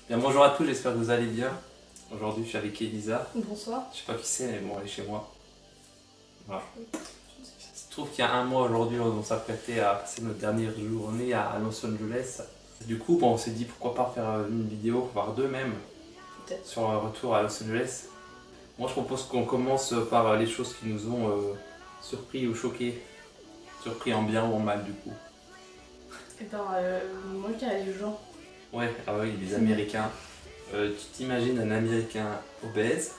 Bien, bonjour à tous, j'espère que vous allez bien. Aujourd'hui, je suis avec Elisa. Bonsoir. Je sais pas qui c'est, mais bon, elle est chez moi. Voilà. Il se trouve qu'il y a un mois aujourd'hui, on s'apprêtait à passer notre dernière journée à Los Angeles. Du coup, bon, on s'est dit pourquoi pas faire une vidéo, voire deux même, sur un retour à Los Angeles. Moi, je propose qu'on commence par les choses qui nous ont surpris ou choqués. Surpris en bien ou en mal, du coup. Et ben, moi je dirais les gens. Ouais, ah oui, les Américains. Tu t'imagines un Américain obèse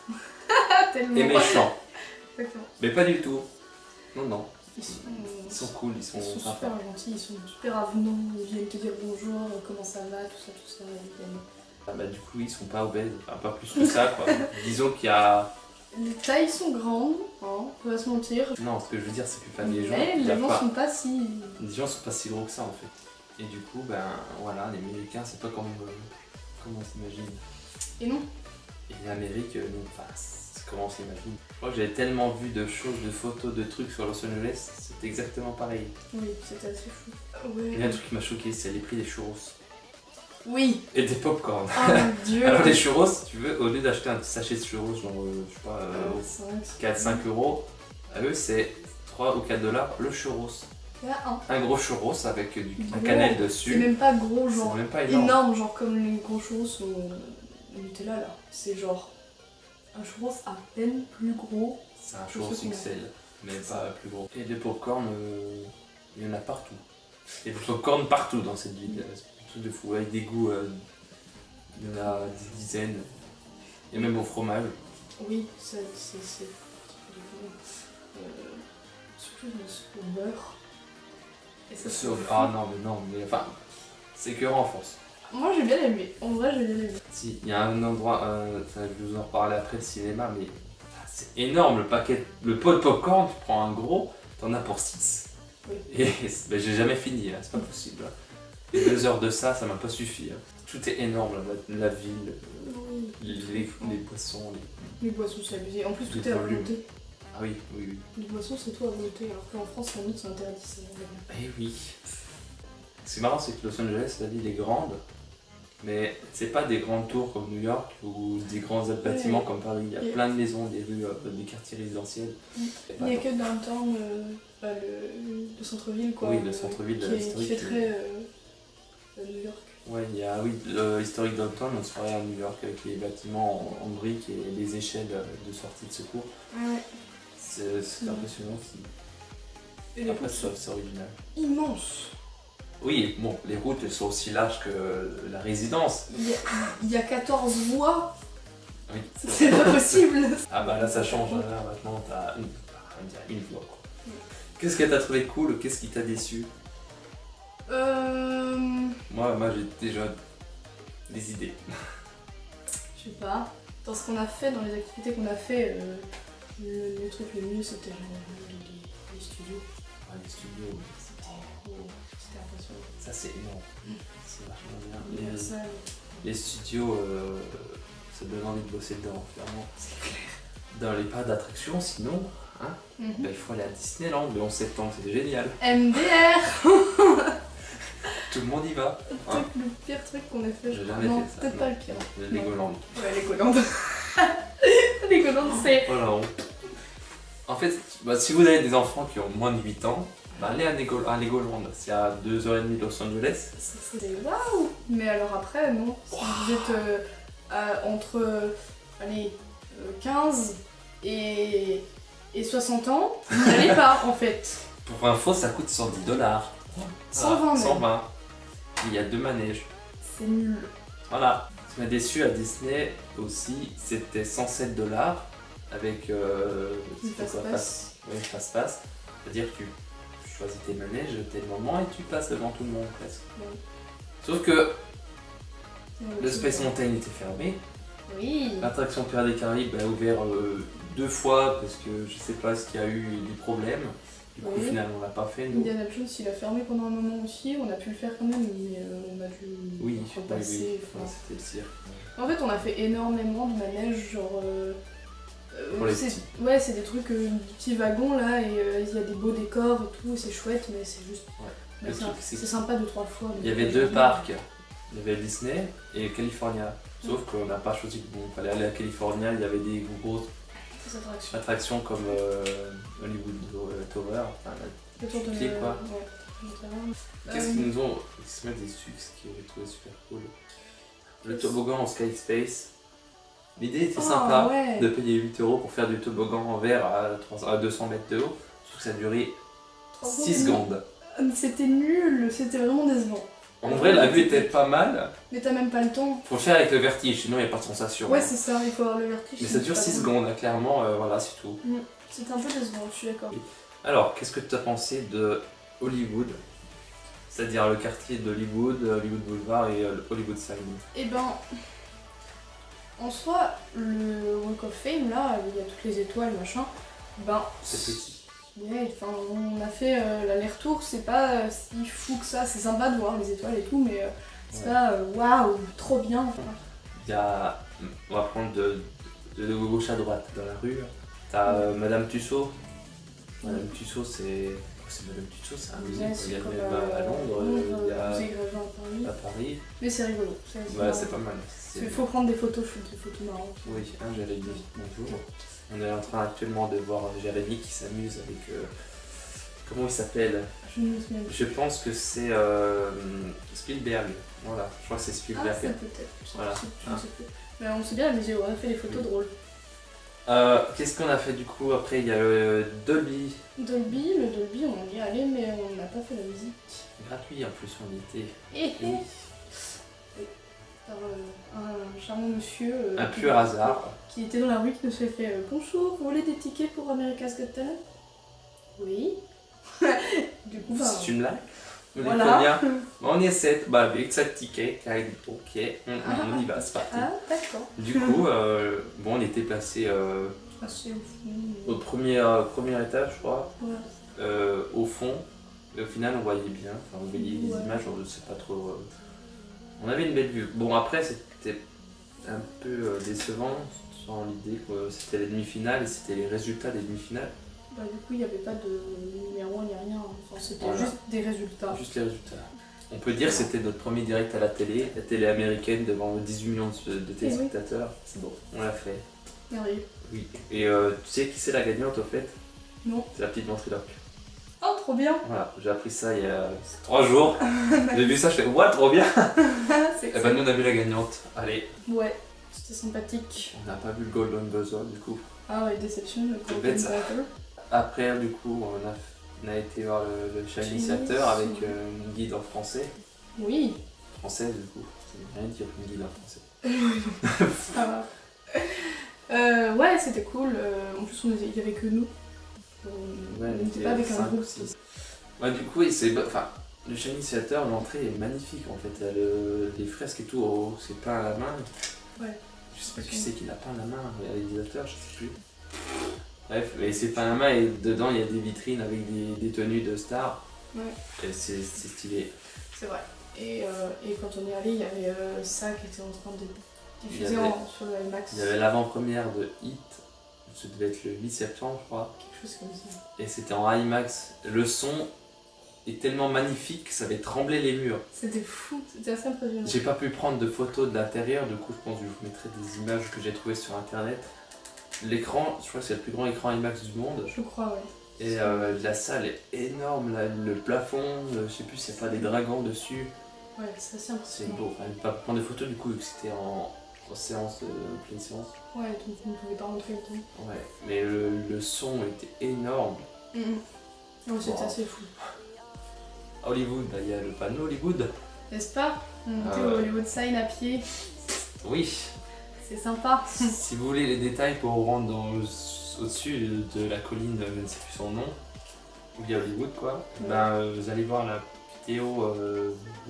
Tellement. et méchant. Exactement. Mais pas du tout. Non, non. Ils sont cool, ils sont sympas. super gentils, ils sont super avenants, ils viennent te dire bonjour, comment ça va, tout ça, évidemment. Ah bah du coup, ils sont pas obèses, enfin, pas plus que ça quoi. Disons qu'il y a... Les tailles sont grandes, hein, on va se mentir. Non, ce que je veux dire, c'est que enfin, les gens... Mais les gens sont pas si... Les gens sont pas si gros que ça en fait. Et du coup, ben voilà, les Américains, c'est pas comme on s'imagine. Et non. Et l'Amérique, non, enfin, c'est comment on s'imagine. Je crois que j'avais tellement vu de choses, de photos, de trucs sur Los Angeles, c'était exactement pareil. Oui, c'était assez fou. Ouais. Il y a un truc qui m'a choqué, c'est les prix des churros. Oui. Et des popcorn. Oh mon dieu. Alors les churros, si tu veux, au lieu d'acheter un petit sachet de churros, genre, je sais pas, 4-5 euros, à eux c'est 3 ou 4 dollars le churros. Un gros churros avec un cannelle dessus. C'est même pas gros, genre c'est même pas énorme. énorme, genre comme les gros churros au Nutella là. C'est genre un churros à peine plus gros. C'est un churros XL, mais pas plus gros. Et des popcorn, il y en a partout. Il y a des popcorn partout dans cette ville. C'est un truc de fou, avec des goûts, il y en a des dizaines. Et même au fromage. Oui, c'est surtout au beurre. Et ça, Ah non, mais enfin, c'est écœurant en France. Moi j'ai bien aimé, en vrai j'ai bien aimé. Si, il y a un endroit, je vais vous en reparler après, le cinéma, mais c'est énorme le paquet, le pot de popcorn, tu prends un gros, t'en as pour 6. Oui. Et ben, j'ai jamais fini, hein, c'est pas possible. Les 2 heures de ça, ça m'a pas suffi. Hein. Tout est énorme, la ville, les boissons. Les boissons c'est abusé, en plus tout est à volonté. Ah oui. Les boissons c'est tout à volonté, alors qu'en France la note c'est interdit. Eh oui. C'est marrant, c'est que Los Angeles, la ville est grande, mais c'est pas des grandes tours comme New York ou des grands bâtiments comme Paris. Il y a plein de maisons, des rues, des quartiers résidentiels. Il n'y a que downtown, le centre-ville quoi. Oui, le centre-ville qui fait très New York. Ouais, il y a historique downtown, on se ferait à New York avec les bâtiments en briques et les échelles de sortie de secours. Ouais. C'est impressionnant aussi. Et après, c'est original. Immense. Oui, bon, les routes elles sont aussi larges que la résidence. Il y a 14 voies. Oui. C'est pas possible. Ah bah là ça change, là maintenant t'as une voie quoi. Qu'est-ce que t'as trouvé cool? Qu'est-ce qui t'a déçu? Moi j'ai déjà des idées. Je sais pas. Dans ce qu'on a fait, dans les activités qu'on a fait, le truc le mieux c'était les studios. Ouais, les studios, c'était impressionnant. ça c'est énorme. C'est vachement bien. Les studios, ça donne envie de bosser dedans, clairement. C'est clair. Dans les parcs d'attractions, sinon, hein, bah, il faut aller à Disneyland le 11 septembre, c'est génial. MDR. Tout le monde y va. Hein. Le pire truc qu'on a fait, j'ai jamais non, fait ça. peut-être pas le pire. Legoland. Ouais, Legoland. Legoland, c'est... Oh la honte. En fait, bah, si vous avez des enfants qui ont moins de 8 ans, bah, allez à Legoland. C'est à 2h30 de Los Angeles. C'est waouh. Mais alors après, non. Si vous êtes entre 15 et 60 ans, vous n'y allez pas en fait. Pour info, ça coûte 110 $. 120 même. 120. Il y a 2 manèges. C'est nul. Voilà. Ce qui m'a déçu à Disney aussi, c'était 107 $ avec Fast-pass. Oui, fast-pass. C'est-à-dire que tu choisis tes manèges, tes moments et tu passes devant tout le monde presque. Oui. Sauf que le Space Mountain était fermé. Oui. L'attraction Pirates des Caraïbes a ouvert 2 fois parce que je sais pas ce qu'il y a eu des problèmes. Du coup, finalement, on l'a pas fait. Nous. Indiana Jones, il a fermé pendant un moment aussi. On a pu le faire quand même, mais on a dû repasser. Oui. C'était le cirque. En fait, on a fait énormément de manèges, genre. Pour les petits. Ouais, c'est des trucs, des petits wagons là, et il y a des beaux décors et tout, c'est chouette, mais c'est juste. Ouais. C'est sympa 2-3 fois. Il y avait 2 parcs Il y avait Disney et California. Sauf qu'on n'a pas choisi, bon, il fallait aller à California, il y avait des grosses attractions comme Hollywood Tower, enfin, Le tour de clé, quoi. Ouais. Qu'est-ce qu'ils nous ont déçus, ce que j'ai trouvé super cool. Le toboggan en Sky Space. L'idée était sympa de payer 8 € pour faire du toboggan en verre à 200 mètres de haut, sauf que ça a duré 6 secondes. C'était nul, c'était vraiment décevant. En vrai, la vue était pas mal. Mais t'as même pas le temps. Faut le faire avec le vertige, sinon il n'y a pas de sensation. Ouais, c'est ça, il faut avoir le vertige. Mais ça dure 6 secondes, hein, clairement, voilà, c'est tout. C'était un peu décevant, je suis d'accord. Alors, qu'est-ce que tu as pensé de Hollywood? C'est-à-dire le quartier d'Hollywood, Hollywood Boulevard et Hollywood Sign. Eh ben, en soi, le Walk of Fame, là, il y a toutes les étoiles, machin, ben... C'est petit. Ouais, enfin, on a fait l'aller-retour, c'est pas si fou que ça, c'est sympa de voir les étoiles et tout, mais c'est pas waouh, trop bien. Il y a, on va prendre de gauche à droite dans la rue, t'as Madame Tussauds. Madame Tussauds, c'est Madame Tussauds, c'est un musée, il y a le même à Londres, il y a à Paris. Mais c'est rigolo. Ouais, c'est pas mal. Il faut prendre des photos, je fais des photos marrantes. Oui, Jérémy, bonjour. On est en train actuellement de voir Jérémy qui s'amuse avec... comment il s'appelle? Je pense que c'est Spielberg. Voilà, je crois que c'est Spielberg. Ah, ça peut-être. Voilà. Je ne sais plus. Mais on s'est bien amusé, on a fait des photos drôles. Qu'est-ce qu'on a fait du coup? Après, il y a le Dolby. Le Dolby, on y est allé, mais on n'a pas fait la musique. Gratuit en plus, on y était. Oui. Par un charmant monsieur. Un pur hasard. Qui était dans la rue, qui nous a fait bonjour, vous voulez des tickets pour America's Got Talent? Oui. Du coup, bah. C'est une blague? Voilà. On y est 7, bah avec 7 tickets, car il dit ok, on y va, c'est parti. Ah, d'accord. Du coup, bon, on était placé au premier étage, je crois, au fond. Et au final, on voyait bien, enfin, on voyait les images, on ne sait pas trop. On avait une belle vue. Bon, après, c'était un peu décevant, dans l'idée que c'était les demi-finales et c'était les résultats des demi-finales. Bah, du coup, il n'y avait pas de numéro ni rien, enfin, c'était juste des résultats. Juste les résultats. On peut dire que c'était notre premier direct à la télé américaine devant 18 millions de téléspectateurs. C'est bon, on l'a fait. Merveilleux. Oui. Et tu sais qui c'est la gagnante au fait? Non. C'est la petite ventriloque. Oh, trop bien. Voilà, j'ai appris ça il y a 3 jours. J'ai vu ça, je fais ouais, trop bien. Et ben nous on a vu la gagnante. Allez. Ouais, c'était sympathique. On n'a pas vu le Golden Buzzer du coup. Ah ouais, déception, le Golden Buzzer. Après, du coup, on a été voir le chat initiateur avec une guide en français. Oui. Française, du coup. Ça veut rien dire une guide en français. Ça va. Ouais, c'était cool. En plus, il n'y avait que nous. On n'était pas avec un groupe. Ouais, du coup, le chat initiateur, l'entrée est magnifique en fait. Les fresques et tout, c'est peint à la main. Ouais. Je sais pas qui c'est qui l'a peint à la main, le réalisateur, je sais plus. Bref, et c'est peint à la main et dedans il y a des vitrines avec des tenues de stars. Ouais. Et c'est stylé. C'est vrai. Et quand on est allé, il y avait ça qui était en train de diffuser sur le IMAX. Il y avait l'avant-première de Hit, ça devait être le 8 septembre je crois. Quelque chose comme ça. Et c'était en IMAX. Le son est tellement magnifique que ça avait tremblé les murs. C'était fou, c'était assez impressionnant. J'ai pas pu prendre de photos de l'intérieur, du coup je pense que je vous mettrai des images que j'ai trouvées sur internet. L'écran, je crois que c'est le plus grand écran IMAX du monde. Je crois, ouais. Et la salle est énorme, le plafond, je sais plus s'il n'y a pas des dragons dessus. Ouais, c'est assez impressionnant. C'est beau, enfin, je ne pas prendre des photos du coup vu que c'était en séance, pleine séance. Ouais, donc on ne pouvait pas rentrer le temps. Ouais, mais le son était énorme. Ouais, c'était assez fou. À Hollywood, il y a le panneau Hollywood. N'est-ce pas? On était au Hollywood Sign à pied. Oui. C'est sympa. Si vous voulez les détails pour vous rendre au-dessus de la colline, je ne sais plus son nom, où il y a Hollywood quoi, ben, vous allez voir la vidéo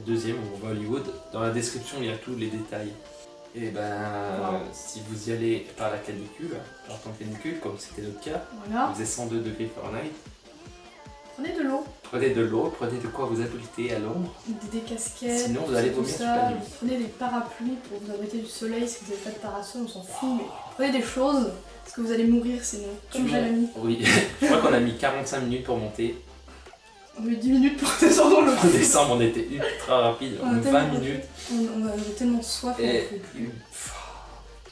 deuxième où on va à Hollywood. Dans la description il y a tous les détails. Et ben si vous y allez par la canicule, par temps de canicule comme c'était notre cas, il faisait 102 degrés Fahrenheit. Prenez de l'eau. Prenez de l'eau, prenez de quoi vous abriter à l'ombre. Des casquettes. Sinon vous allez vomir toute la nuit. Prenez des parapluies pour vous abriter du soleil si vous n'avez pas de parasol, on s'en fout. Mais prenez des choses parce que vous allez mourir sinon. Comme Jérémy. Oui, je crois qu'on a mis 45 minutes pour monter. On a eu 10 minutes pour descendre dans l'eau. En décembre, on était ultra rapide, en 20 minutes. On avait tellement soif, Et...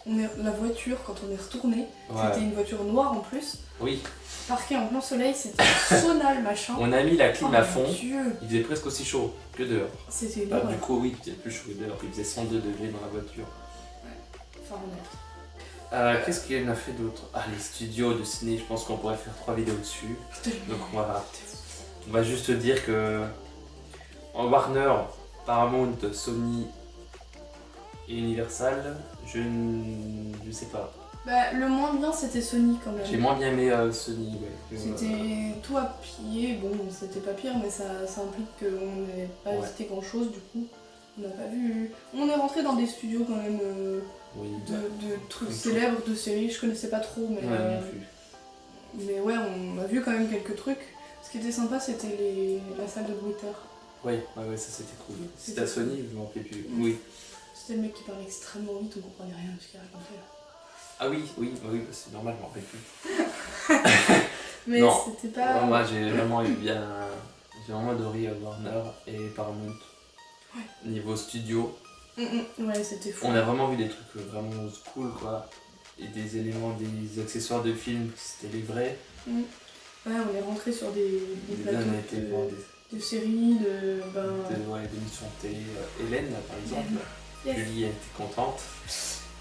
La voiture, quand on est retourné, ouais. c'était une voiture noire en plus. Oui. Parquée en plein soleil, c'était sauna le machin. On a mis la clim à fond. Dieu. Il faisait presque aussi chaud que dehors. C'était Bah, du coup, oui, il faisait plus chaud que dehors. Il faisait 102 degrés dans la voiture. Ouais, Fahrenheit. Qu'est-ce qu'on a fait d'autre? Ah, les studios de ciné, je pense qu'on pourrait faire 3 vidéos dessus. Donc voilà. On va juste dire que en Warner, Paramount, Sony et Universal, je sais pas. Bah, le moins bien c'était Sony quand même. J'ai moins bien aimé Sony, ouais. C'était tout à pied, bon c'était pas pire mais ça implique qu'on n'ait pas visité grand chose du coup. On n'a pas vu. On est rentré dans des studios quand même oui, de trucs célèbres, de séries, je connaissais pas trop mais. Ouais, mais ouais, on a vu quand même quelques trucs. Ce qui était sympa c'était la salle de bruiteur. Oui, ouais, ça c'était cool. C'était à Sony, je m'en rappelais plus. Oui. C'était le mec qui parlait extrêmement vite, on comprenait rien de ce qu'il racontait là. Ah oui, c'est normal, je m'en rappelle plus. Mais c'était pas... Ouais, moi j'ai vraiment eu bien... J'ai vraiment adoré Warner et Paramount. Ouais. Niveau studio. Ouais, c'était fou. On a vraiment vu des trucs vraiment cool quoi. Et des éléments, des accessoires de films, c'était les vrais. Ouais, on est rentré sur des plateaux de séries, d'émissions de télé. Hélène par exemple. Yes. Julie était contente.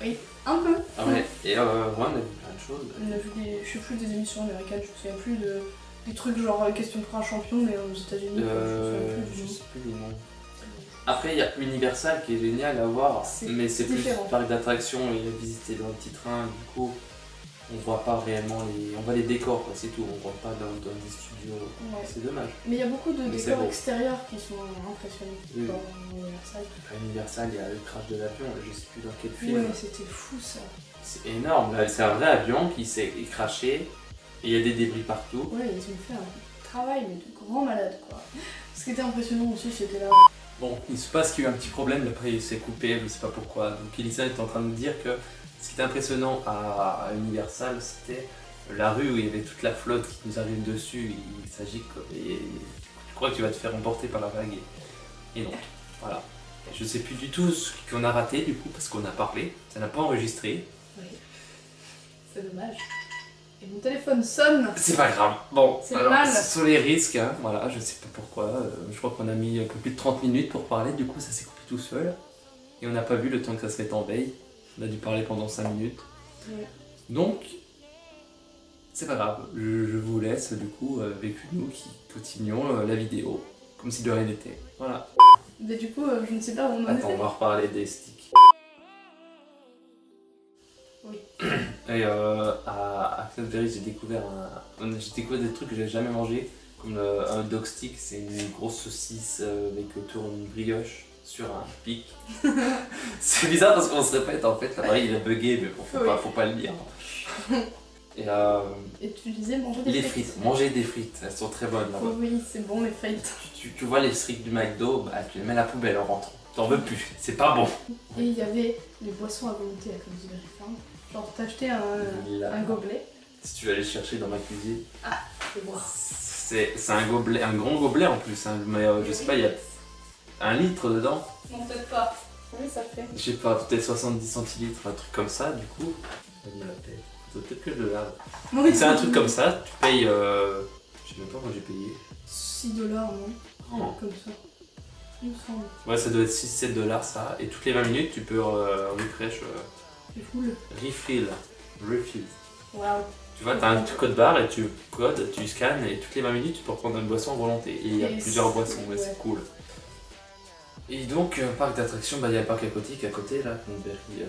Oui, un peu. Ah ouais, et on a vu plein de choses. On a vu je sais plus des émissions américaines, je me souviens plus des trucs genre question pour un champion, mais aux États-Unis, je sais plus les noms. Après, il y a Universal qui est génial à voir, mais c'est plus parc d'attractions et visiter dans le petit train, du coup, on voit pas réellement les. On voit les décors, quoi, c'est tout, on voit pas dans des studios, c'est dommage. Mais il y a beaucoup de décors extérieurs qui sont impressionnants dans Universal. À Universal, il y a le crash de l'avion, je sais plus dans quel film. Ouais, c'était fou ça. C'est énorme, c'est un vrai avion qui s'est craché, et il y a des débris partout. Ouais, ils ont fait un travail mais de grand malade quoi. Ce qui était impressionnant aussi, c'était là. Bon, il se passe qu'il y a eu un petit problème, après il s'est coupé, je sais pas pourquoi. Donc Elisa est en train de me dire que ce qui était impressionnant à Universal, c'était la rue où il y avait toute la flotte qui nous arrive dessus. Il s'agit et tu crois que tu vas te faire emporter par la vague et non. Voilà. Et je sais plus du tout ce qu'on a raté du coup parce qu'on a parlé, ça n'a pas enregistré. Oui. C'est dommage. Et mon téléphone sonne. C'est pas grave. Bon, alors ce sont les risques, hein. Voilà, je sais pas pourquoi. Je crois qu'on a mis un peu plus de 30 minutes pour parler, du coup ça s'est coupé tout seul. Et on n'a pas vu le temps que ça se mette en veille. On a dû parler pendant 5 minutes. Ouais. Donc, c'est pas grave. Je vous laisse du coup avec nous qui continuons la vidéo comme si de rien n'était. Voilà. Mais du coup, je ne sais pas où on en est. Attends, on va reparler des sticks. Oui. Et à Cloudberry, j'ai découvert des trucs que j'avais jamais mangé, comme un dog stick, c'est une grosse saucisse avec autour une brioche sur un pic. C'est bizarre parce qu'on se répète en fait, l'appareil il a bugué, mais bon, faut pas le dire. Et tu disais manger des frites. Manger des frites, elles sont très bonnes là-bas. Oui, c'est bon les frites. Tu vois les frites du McDo, bah, tu les mets à la poubelle en rentrant. T'en veux plus, c'est pas bon. Et il y avait les boissons à volonté à Cloudberry Farm. Genre t'achetais un gobelet. Si tu veux aller chercher dans ma cuisine. Ah, c'est boire. C'est un gobelet, un grand gobelet en plus, hein, mais je sais pas, il y a 1 litre dedans. Non, peut-être pas. Oui, ça fait. Je sais pas, peut-être 70 centilitres, un truc comme ça, du coup. Peut-être que je le lave. Oui, c'est un truc comme ça, tu payes. Je sais même pas quoi j'ai payé. 6 $, non? Oh. Comme ça. Il me semble. Ouais, ça doit être 6-7 $ ça. Et toutes les 20 minutes, tu peux refresh. C'est cool. Refill. Waouh. Tu vois, t'as un code barre et tu codes, tu scannes et toutes les 20 minutes, tu peux prendre une boisson à volonté. Et il y a plusieurs boissons, ouais, c'est cool. Et donc, parc d'attractions, bah il y a le parc aquatique à côté, là, Cloudberry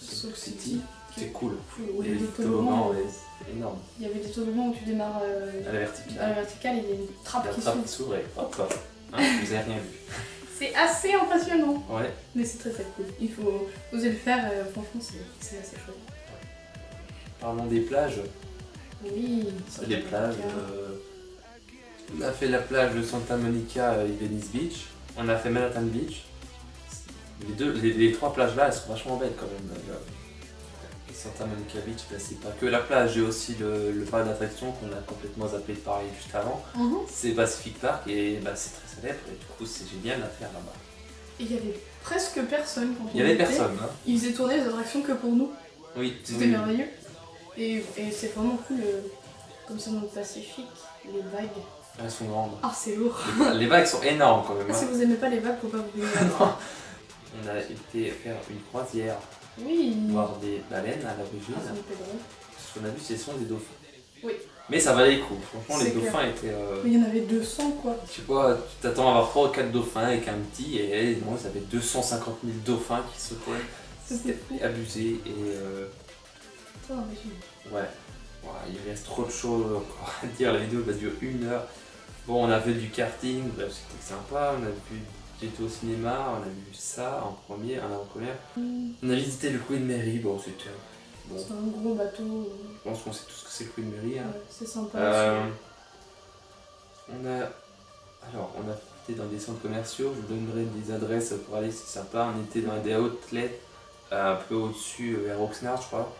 Souk City. C'est cool. Il y a des toboggans. C'est énorme. Il y avait des toboggans où tu démarres à la verticale. À la verticale, il y a une trappe qui s'ouvre. Et hop, hein, vous avez rien vu. C'est assez impressionnant. Ouais. Mais c'est très cool. Il faut oser le faire, franchement, c'est assez chouette. Parlons des plages. Oui. Les plages. On a fait la plage de Santa Monica et Venice Beach. On a fait Manhattan Beach. Les 3 plages là, elles sont vachement belles quand même. Santa Monica Beach, bah, c'est pas que la plage, j'ai aussi le parc d'attractions qu'on a complètement zappé de parler juste avant. C'est Pacific Park et bah, c'est très célèbre et du coup c'est génial à faire là-bas. Et il y avait presque personne quand on Il y avait était. personne, hein. Ils faisaient tourner les attractions que pour nous. Oui. C'était merveilleux. Et c'est vraiment cool, comme c'est dans le Pacifique, les vagues. Elles sont grandes. Ah, c'est lourd. Les vagues sont énormes quand même. Ah, Hein. si vous aimez pas les vagues, faut pas vous baigner. On a été faire une croisière, Oui. voir des baleines à l'origine. Ah, ça me fait drôle. Ce qu'on a vu, ce sont des dauphins. Oui. Mais ça valait le coup. Franchement, les C'est clair. dauphins étaient. Mais il y en avait 200 quoi. Tu vois, tu t'attends à avoir 3 ou 4 dauphins avec un petit, et moi, ça avait 250 000 dauphins qui sautaient. C'était fou. Abusé et. Toi, imagine. Ouais. Il reste trop de choses encore à dire. La vidéo va durer 1 heure. Bon, on a fait du karting, bref, c'était sympa. On a vu. J'étais au cinéma, on a vu ça en premier, en avant-première. On a visité le Queen Mary, bon, c'était. Bon. C'est un gros bateau. Je pense qu'on sait tous ce que c'est le Queen Mary. Hein. Ouais, c'est sympa. On a été dans des centres commerciaux, je vous donnerai des adresses pour aller, c'est sympa. On était dans des outlets un peu au-dessus vers Oxnard, je crois.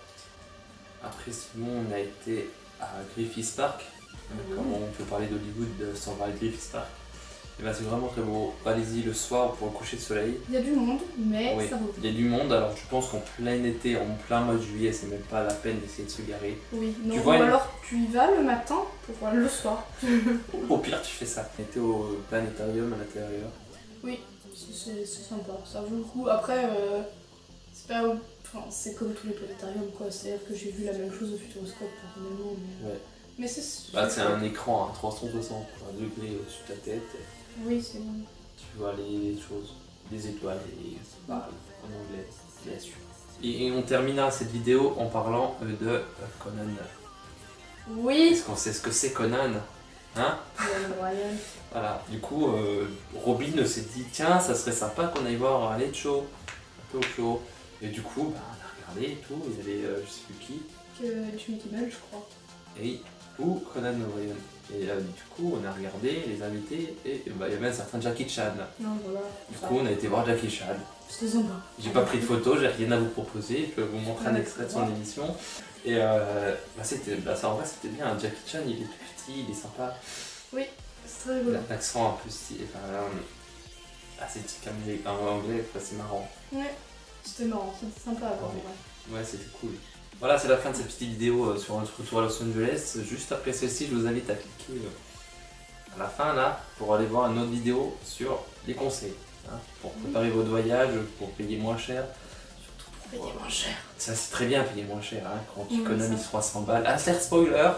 Après, sinon, on a été à Griffith Park. Comment on peut parler d'Hollywood sans parler de Griffith Park? Et ben, c'est vraiment très beau. Allez-y le soir pour le coucher de soleil. Il y a du monde, mais Oui, ça vaut. il y a du monde, alors je pense qu'en plein été, en plein mois de juillet, c'est même pas la peine d'essayer de se garer. Oui, non, vois ou alors tu y vas le matin pour voir le soir. Au pire, tu fais ça. On était au planétarium à l'intérieur. Oui, c'est sympa, ça vaut le coup. Après, c'est pas. Enfin, c'est comme tous les planétariums quoi, c'est-à-dire que j'ai vu la même chose au Futuroscope personnellement. Mais, Ouais. mais c'est. Bah, c'est un écran à 360 degrés au-dessus de ta tête. Oui, c'est. Tu vois les choses, les étoiles, et c'est pareil en anglais, bien sûr. Et on terminera cette vidéo en parlant de Conan. Oui. Est-ce qu'on sait ce que c'est Conan? Hein? Ryan. Voilà, du coup, Robin s'est dit tiens, ça serait sympa qu'on aille voir un late show, un peu au show. Et du coup, bah, on a regardé et tout, il y avait je sais plus qui. Jimmy Kimmel, je crois. Et ou Conan O'Brien. Et du coup, on a regardé les invités et bah, il y avait un certain Jackie Chan. Non, voilà. Du coup, on a été voir Jackie Chan. C'était sympa. J'ai pas pris de photos, j'ai rien à vous proposer, je vais vous montrer un Ouais, extrait de son émission. Et ça, en vrai, c'était bien. Jackie Chan, il est tout petit, il est sympa. Oui, c'est très rigolo. L'accent un peu stylé, assez typique anglais, c'est marrant. Ouais, c'était marrant, c'était sympa à voir. Ouais, c'était cool. Voilà, c'est la fin de cette petite vidéo sur notre retour à Los Angeles. Juste après celle-ci, je vous invite à cliquer à la fin là pour aller voir une autre vidéo sur les conseils. Hein, pour préparer votre voyage, pour payer moins cher. Surtout pour payer moins cher. Ça, c'est très bien payer moins cher hein, quand tu économises 300 balles. Ah, c'est spoiler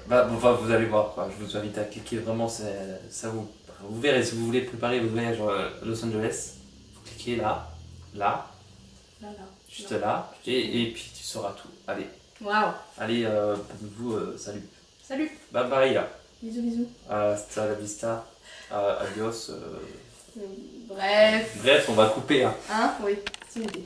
vous allez voir quoi. Je vous invite à cliquer vraiment, ça vous verrez si vous voulez préparer votre voyage à Los Angeles. Vous cliquez là. Juste là, et puis tu sauras tout. Allez. Waouh. Allez, vous, salut. Salut. Bye bye. Bisous, bisous. Hasta la vista. Adios. Bref. Bref, on va couper. Hein. Hein? Oui, c'est l'idée.